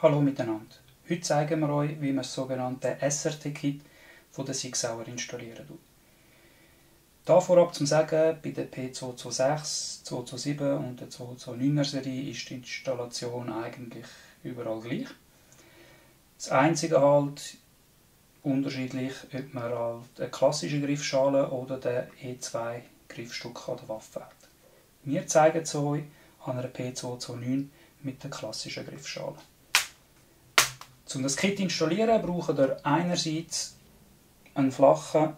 Hallo miteinander. Heute zeigen wir euch, wie man das sogenannte SRT-Kit von der SIG Sauer installieren tut. Da vorab zum Sagen, bei der P226, 227 und der 229er Serie ist die Installation eigentlich überall gleich. Das einzige halt unterschiedlich, ob man halt eine klassische Griffschale oder den E2 Griffstück an der Waffe hat. Wir zeigen es euch an einer P229 mit der klassischen Griffschale. Um das Kit zu installieren, braucht ihr einerseits einen flachen,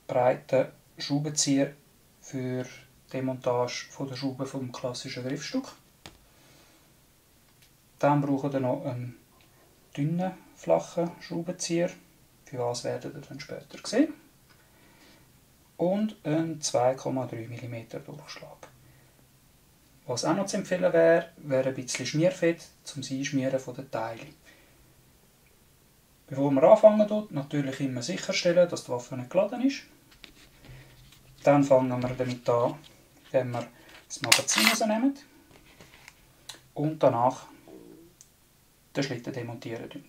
breiten Schraubenzieher für die Demontage der Schrauben vom klassischen Griffstück. Dann braucht ihr noch einen dünnen, flachen Schraubenzieher, für was werdet ihr dann später sehen. Und einen 2,3 mm Durchschlag. Was auch noch zu empfehlen wäre ein bisschen Schmierfett zum Einschmieren der Teile. Bevor wir anfangen, natürlich immer sicherstellen, dass die Waffe nicht geladen ist. Dann fangen wir damit an, indem wir das Magazin rausnehmen und danach den Schlitten demontieren.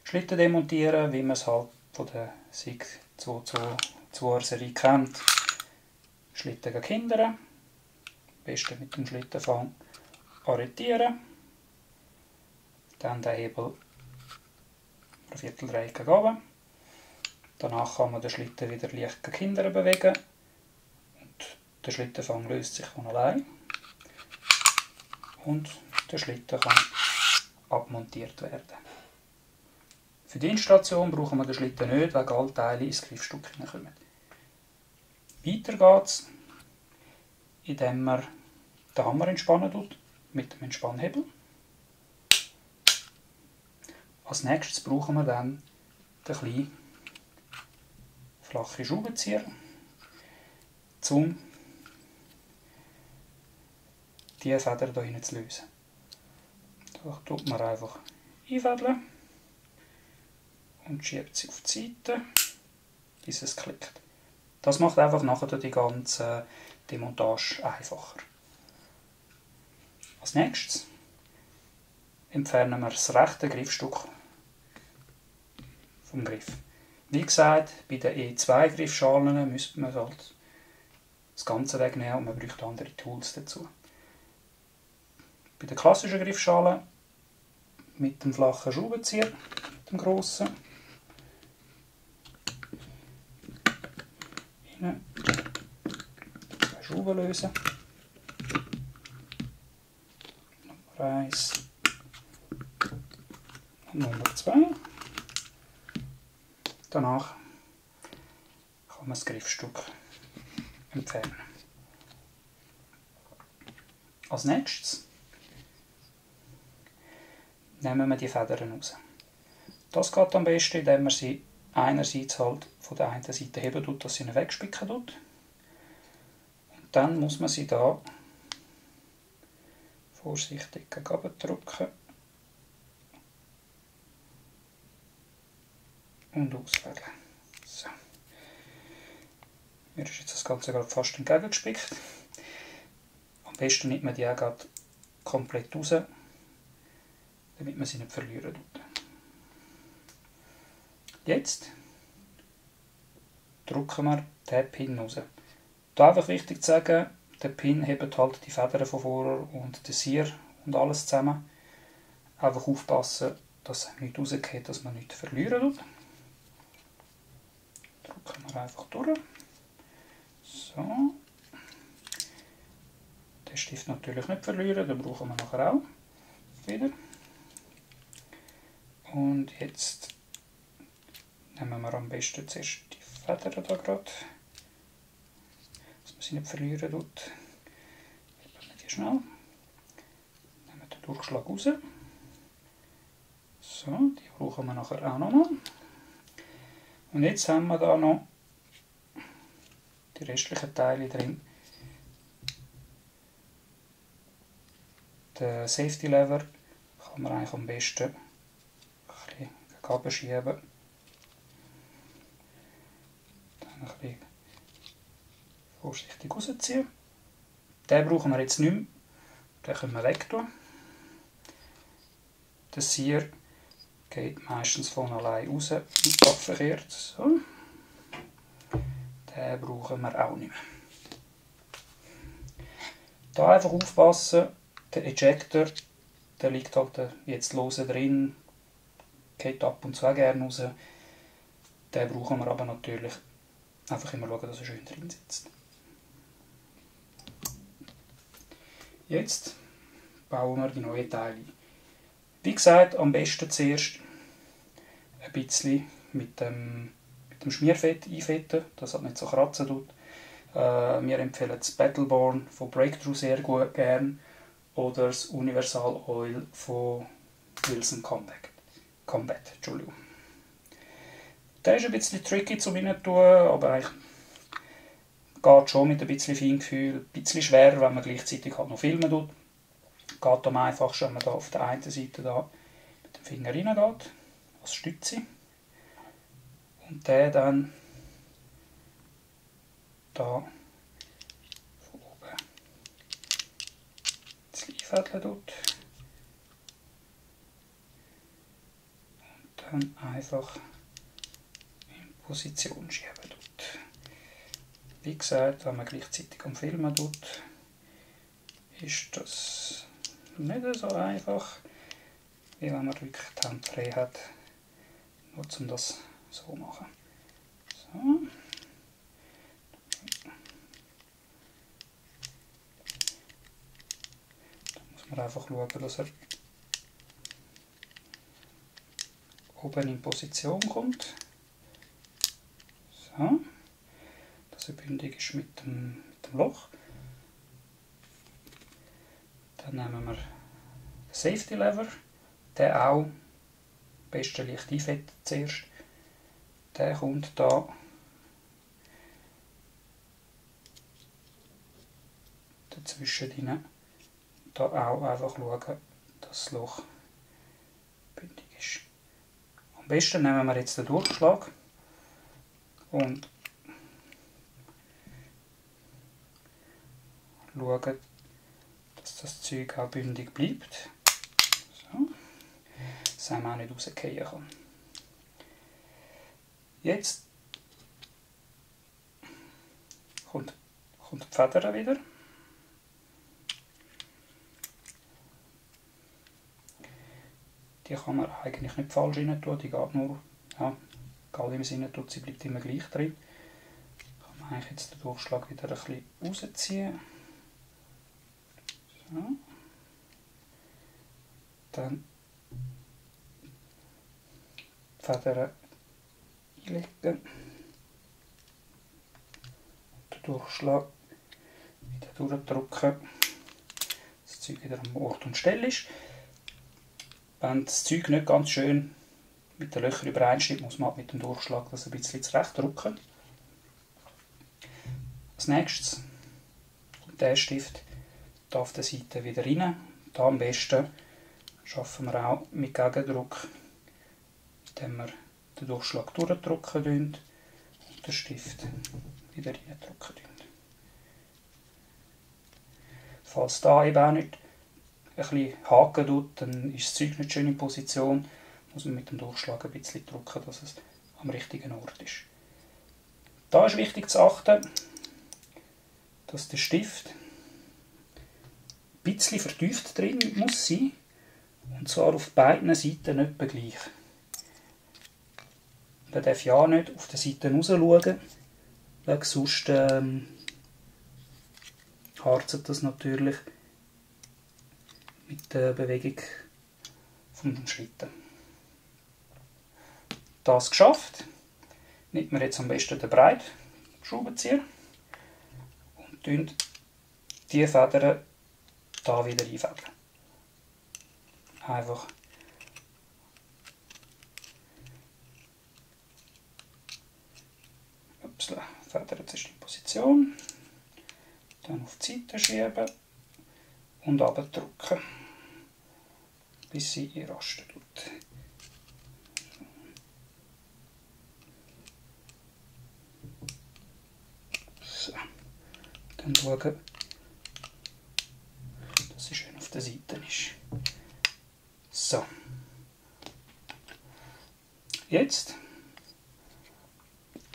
Schlitten demontieren, wie man es halt von der SIG 222er Serie kennt. Schlitten gegen hinten, am besten mit dem Schlittenfang arretieren, dann den Hebel ein Vierteldreieck gegen runter. Danach kann man den Schlitten wieder leicht gegen hinten bewegen und der Schlittenfang löst sich von allein und der Schlitten kann abmontiert werden. Für die Installation brauchen wir den Schlitten nicht, weil alle Teile ins Griffstück hineinkommen. Weiter geht es, indem man den Hammer entspannen tut mit dem Entspannhebel. Als nächstes brauchen wir dann den kleinen flachen Schraubenzieher, um diese Feder hier hinten zu lösen. Da tut man einfach einfädeln und schiebt sie auf die Seite, bis es klickt. Das macht einfach nachher die ganze Demontage einfacher. Als nächstes entfernen wir das rechte Griffstück vom Griff. Wie gesagt, bei den E2 Griffschalen müsste man halt das Ganze wegnehmen und man braucht andere Tools dazu. Bei der klassischen Griffschale mit dem flachen Schraubenzieher, mit dem grossen, rein, 2 Schrauben lösen, Nummer 1 und Nummer 2. Danach kann man das Griffstück entfernen. Als nächstes nehmen wir die Federn raus. Das geht am besten, indem man sie einerseits halt von der einen Seite heben tut, dass sie nicht wegspicken tut. Und dann muss man sie da vorsichtig gegen oben drücken und ausfädeln. So. Mir ist jetzt das Ganze gerade fast entgegengespickt. Am besten nimmt man die auch gerade komplett raus, damit man sie nicht verlieren tut. Jetzt drücken wir den Pin raus. Da einfach wichtig zu sagen, der Pin hebt halt die Federn von vorne und den Sier und alles zusammen. Einfach aufpassen, dass es nicht rausgeht, dass man nicht verlieren tut. Drücken wir einfach durch. So. Den Stift natürlich nicht verlieren, den brauchen wir nachher auch wieder. Und jetzt nehmen wir am besten zuerst die Federn da gerade, dass man sie nicht verlieren tut. Heben wir die schnell. Nehmen den Durchschlag raus. So, die brauchen wir nachher auch nochmal. Und jetzt haben wir da noch die restlichen Teile drin. Den Safety Lever kann man eigentlich am besten ein bisschen gegen oben schieben. Dann ein bisschen vorsichtig rausziehen. Den brauchen wir jetzt nicht mehr. Den können wir wegtun. Der Sear geht meistens von allein raus und abverkehrt. So. Den brauchen wir auch nicht mehr. Da einfach aufpassen, der Ejector, der liegt halt jetzt lose drin, geht ab und zu auch gerne raus. Den brauchen wir aber natürlich einfach immer schauen, dass er schön drin sitzt. Jetzt bauen wir die neuen Teile ein. Wie gesagt, am besten zuerst ein bisschen mit dem Schmierfett einfetten, dass es nicht so kratzen tut. Wir empfehlen das Battleborn von Breakthrough sehr gut gern oder das Universal Oil von Wilson Combat. Entschuldigung. Der ist ein bisschen tricky zum Reintun, aber eigentlich geht schon mit ein bisschen Feingefühl. Ein bisschen schwerer, wenn man gleichzeitig halt noch filmen tut. Geht am einfachsten, wenn man da auf der einen Seite da mit dem Finger reingeht, als Stütze. Und der dann da von oben das einfädeln tut. Und dann einfach in Position schieben tut. Wie gesagt, wenn man gleichzeitig am Filmen tut, ist das nicht so einfach, wie wenn man wirklich die Hand frei hat, nur um das so zu machen. So. Da muss man einfach schauen, dass er oben in Position kommt. So. Dass er bündig ist mit dem Loch. Dann nehmen wir den Safety Lever, den auch am besten leicht einfetten zuerst. Der kommt da dazwischen rein. Da auch einfach schauen, dass das Loch bündig ist. Am besten nehmen wir jetzt den Durchschlag und schauen, dass das Zeug auch bündig bleibt. So. Dass man auch nicht rausfallen kann. Jetzt kommt die Feder wieder. Die kann man eigentlich nicht falsch rein tun, die geht nur, ja, egal wie man sie rein tut, sie bleibt immer gleich drin. Kann man eigentlich jetzt den Durchschlag wieder ein bisschen rausziehen. So. Dann die Federn einlegen, den Durchschlag wieder durchdrücken, dass das Zeug wieder am Ort und Stelle ist. Wenn das Zeug nicht ganz schön mit den Löchern übereinstimmt, muss man mit dem Durchschlag das ein bisschen zurechtdrücken. Als nächstes kommt der Stift hier auf der Seite wieder rein. Da am besten schaffen wir auch mit Gegendruck, indem wir den Durchschlag durchdrücken und den Stift wieder reindrücken. Falls da eben auch nicht ein bisschen haken tut, dann ist das Zeug nicht schön in Position, muss man mit dem Durchschlag ein bisschen drücken, dass es am richtigen Ort ist. Da ist wichtig zu achten, dass der Stift ein bisschen vertieft drin muss sein, und zwar auf beiden Seiten etwa gleich. Man darf ja nicht auf der Seite raus schauen, weil sonst harzt das natürlich mit der Bewegung vom Schlitten. Das geschafft. Nimmt man jetzt am besten den breiten Schraubenzieher und tun die Federn da wieder einfädeln. Einfach Federn zuerst in Position, dann auf die Seite schieben und runterdrücken, bis sie einrasten tut. So. Dann schauen, dass sie schön auf der Seite ist. So, Jetzt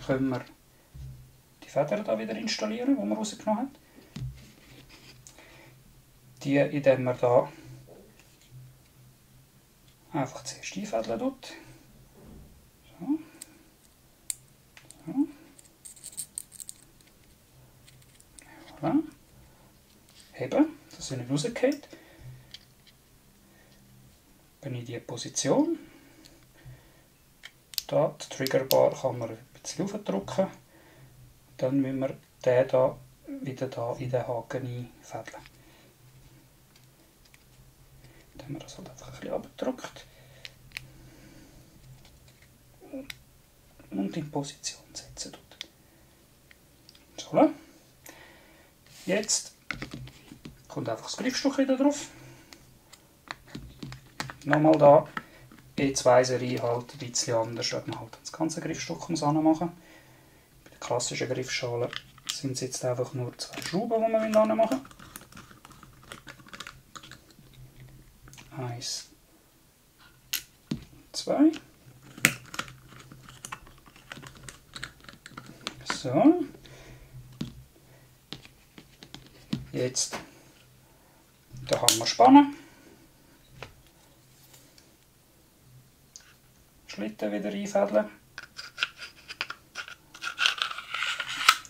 können wir die Federn hier wieder installieren, die wir rausgenommen haben. Die, indem man hier einfach zuerst einfädeln tut. So. So. Voilà. Heben, dass sie nicht rausgeht. Bin in diese Position. Da, die Triggerbar kann man ein bisschen aufdrücken. Dann müssen wir den hier wieder in den Haken einfädeln. Dann haben wir das halt einfach ein bisschen abgedrückt. Und in Position setzen. So. Jetzt kommt einfach das Griffstück wieder drauf. Nochmal da, E2-Serie halt ein bisschen anders, wenn man halt das ganze Griffstück machen muss. Bei der klassischen Griffschale sind es jetzt einfach nur 2 Schrauben, die man machen müssen. 1, 2. So. Jetzt den Hammer spannen. Schlitten wieder einfädeln.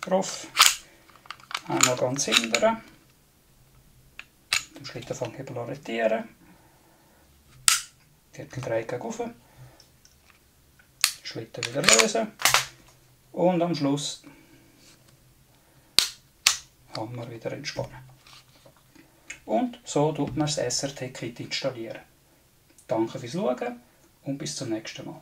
Drauf. Einmal ganz hinten. Den Schlittenfanghebel arretieren. Vierteldreieck gegen oben. Schlitten wieder lösen. Und am Schluss Hammer wieder entspannen. Und so tut man das SRT-Kit installieren. Danke fürs Schauen und bis zum nächsten Mal.